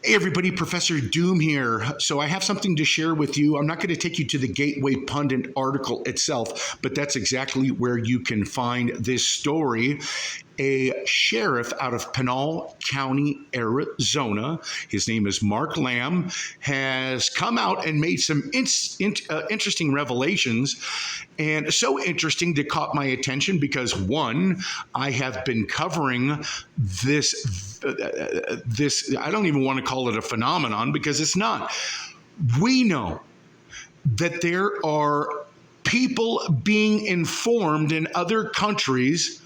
Hey everybody, Professor Doom here. So I have something to share with you. I'm not going to take you to the Gateway Pundit article itself, but that's exactly where you can find this story. A sheriff out of Pinal County, Arizona, his name is Mark Lamb, has come out and made some interesting revelations. And so interesting that caught my attention because, one, I have been covering this, I don't even want to call it a phenomenon because it's not. We know that there are people being informed in other countries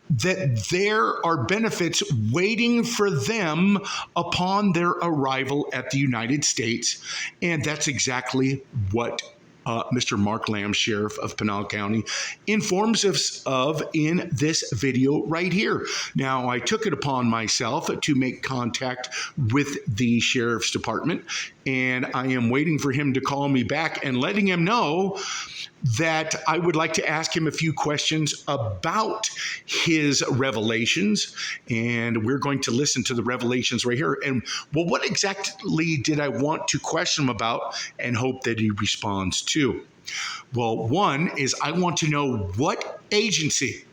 that there are benefits waiting for them upon their arrival at the United States. And that's exactly what Mr. Mark Lamb, Sheriff of Pinal County, informs us of in this video right here. Now, I took it upon myself to make contact with the Sheriff's Department, and I am waiting for him to call me back and letting him know that I would like to ask him a few questions about his revelations, and we're going to listen to the revelations right here. And well, what exactly did I want to question him about and hope that he responds to? Well, one is I want to know what agency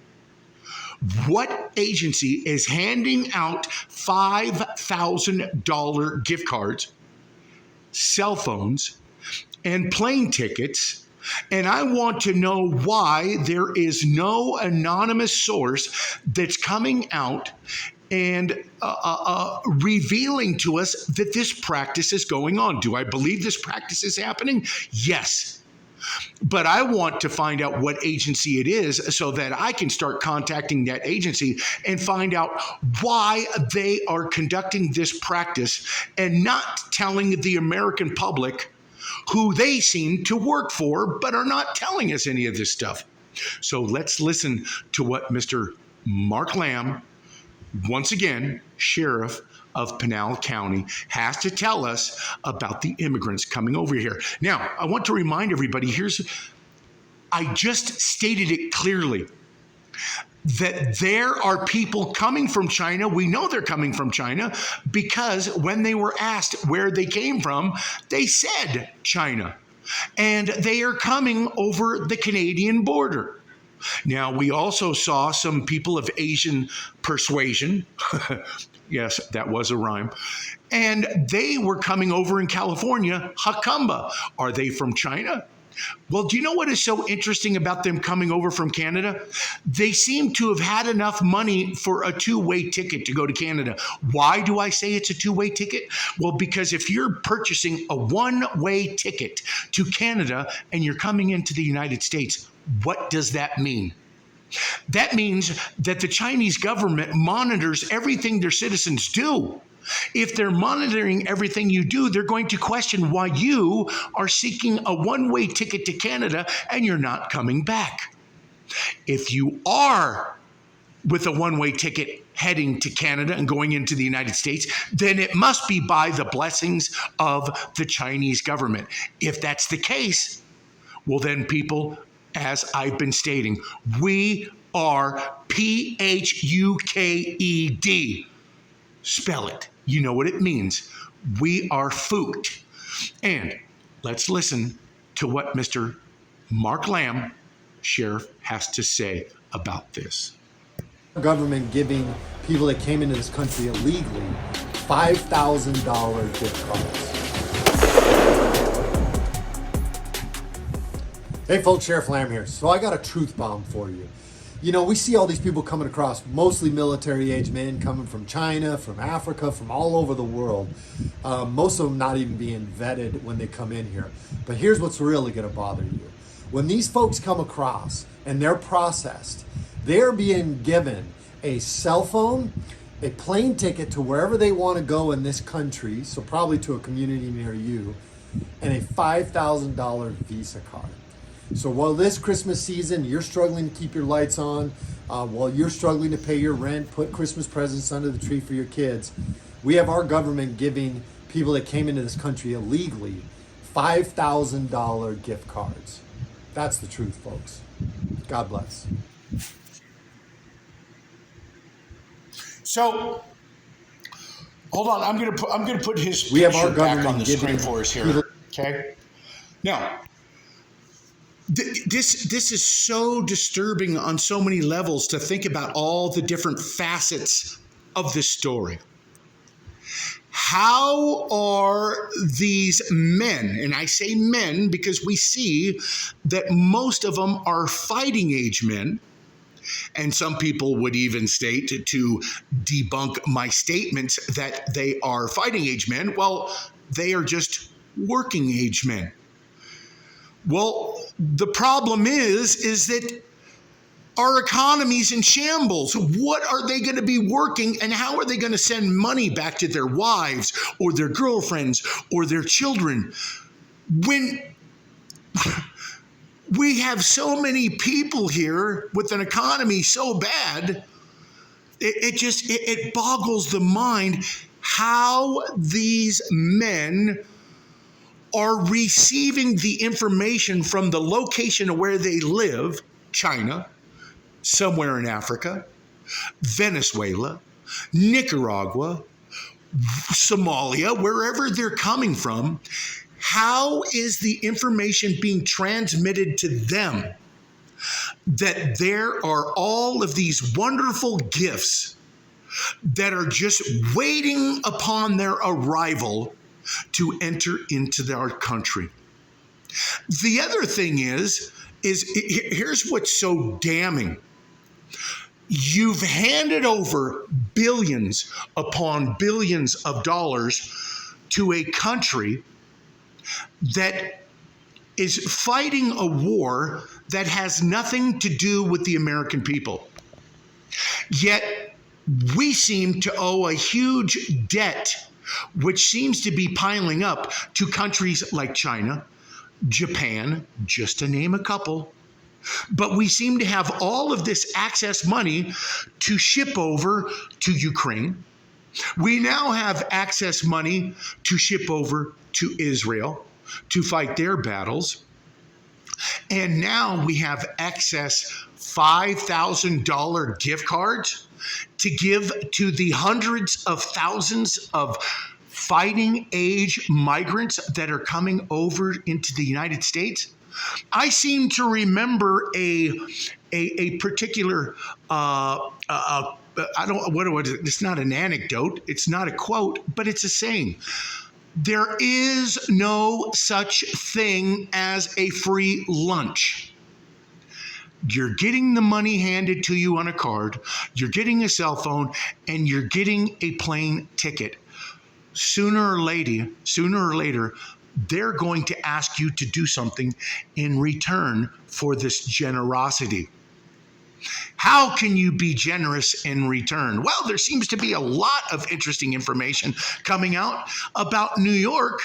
is handing out $5,000 gift cards, cell phones, and plane tickets. And I want to know why there is no anonymous source that's coming out and revealing to us that this practice is going on. Do I believe this practice is happening? Yes. But I want to find out what agency it is so that I can start contacting that agency and find out why they are conducting this practice and not telling the American public who they seem to work for, but are not telling us any of this stuff. So let's listen to what Mr. Mark Lamb, once again, Sheriff of Pinal County, has to tell us about the immigrants coming over here. Now, I want to remind everybody, I just stated it clearly, that there are people coming from China. We know they're coming from China because when they were asked where they came from, they said China. And they are coming over the Canadian border. Now, we also saw some people of Asian persuasion. Yes, that was a rhyme. And they were coming over in California. Hakamba. Are they from China? Well, do you know what is so interesting about them coming over from Canada? They seem to have had enough money for a two-way ticket to go to Canada. Why do I say it's a two-way ticket? Well, because if you're purchasing a one-way ticket to Canada and you're coming into the United States, what does that mean? That means that the Chinese government monitors everything their citizens do. If they're monitoring everything you do, they're going to question why you are seeking a one-way ticket to Canada and you're not coming back. If you are with a one-way ticket heading to Canada and going into the United States, then it must be by the blessings of the Chinese government. If that's the case, well then people, as I've been stating, we are PHUKED. Spell it. You know what it means. We are food. And let's listen to what Mr. Mark Lamb, Sheriff, has to say about this. Government giving people that came into this country illegally $5,000 gift cards. Hey folks, Sheriff Lamb here. So I got a truth bomb for you. You know, we see all these people coming across, mostly military-age men coming from China, from Africa, from all over the world. Most of them not even being vetted when they come in here. But here's what's really going to bother you. When these folks come across and they're processed, they're being given a cell phone, a plane ticket to wherever they want to go in this country, so probably to a community near you, and a $5,000 Visa card. So while this Christmas season, you're struggling to keep your lights on, while you're struggling to pay your rent, put Christmas presents under the tree for your kids, we have our government giving people that came into this country illegally $5,000 gift cards. That's the truth, folks. God bless. So Hold on, I'm gonna put his We have our picture back government on the giving screen for us here. Okay. Now, this is so disturbing on so many levels to think about all the different facets of this story. How are these men, and I say men because we see that most of them are fighting age men, and some people would even state to debunk my statements that they are fighting age men. Well, they are just working age men. Well, the problem is that our economy's in shambles. What are they going to be working, and how are they going to send money back to their wives or their girlfriends or their children when we have so many people here with an economy so bad? It boggles the mind how these men are receiving the information from the location of where they live, China, somewhere in Africa, Venezuela, Nicaragua, Somalia, wherever they're coming from. How is the information being transmitted to them that there are all of these wonderful gifts that are just waiting upon their arrival to enter into our country? The other thing is here's what's so damning. You've handed over billions upon billions of dollars to a country that is fighting a war that has nothing to do with the American people. Yet we seem to owe a huge debt, which seems to be piling up to countries like China, Japan, just to name a couple. But we seem to have all of this access money to ship over to Ukraine. We now have access money to ship over to Israel to fight their battles. And now we have excess $5,000 gift cards to give to the hundreds of thousands of fighting age migrants that are coming over into the United States. I seem to remember a particular it's not an anecdote, it's not a quote, but it's a saying. There is no such thing as a free lunch. You're getting the money handed to you on a card, you're getting a cell phone, and you're getting a plane ticket. Sooner or later, they're going to ask you to do something in return for this generosity. How can you be generous in return? Well, there seems to be a lot of interesting information coming out about New York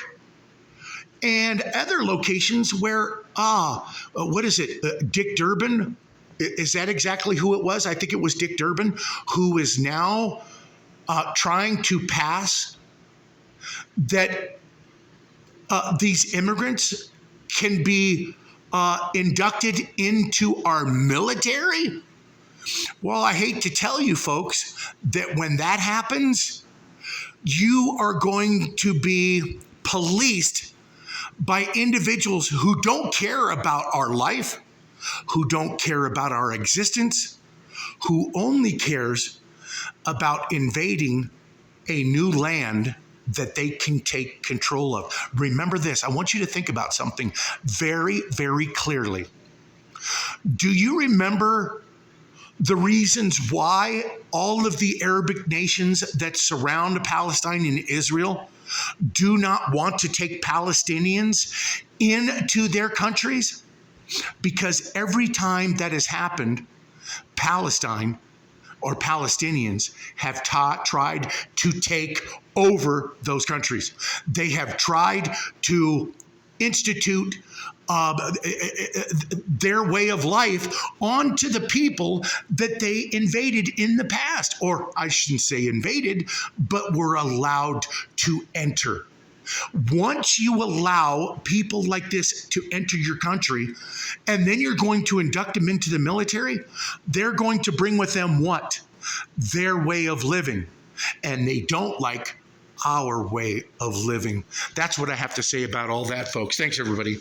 and other locations where, what is it? Dick Durbin? Is that exactly who it was? I think it was Dick Durbin, who is now trying to pass that these immigrants can be inducted into our military. Well, I hate to tell you folks that when that happens, you are going to be policed by individuals who don't care about our life, who don't care about our existence, who only cares about invading a new land that they can take control of. Remember this. I want you to think about something very, very clearly. Do you remember the reasons why all of the Arabic nations that surround Palestine and Israel do not want to take Palestinians into their countries? Because every time that has happened, Palestine or Palestinians have tried to take over those countries. They have tried to institute their way of life onto the people that they invaded in the past, or I shouldn't say invaded, but were allowed to enter. Once you allow people like this to enter your country, and then you're going to induct them into the military, they're going to bring with them what? Their way of living. And they don't like our way of living. That's what I have to say about all that, folks. Thanks, everybody.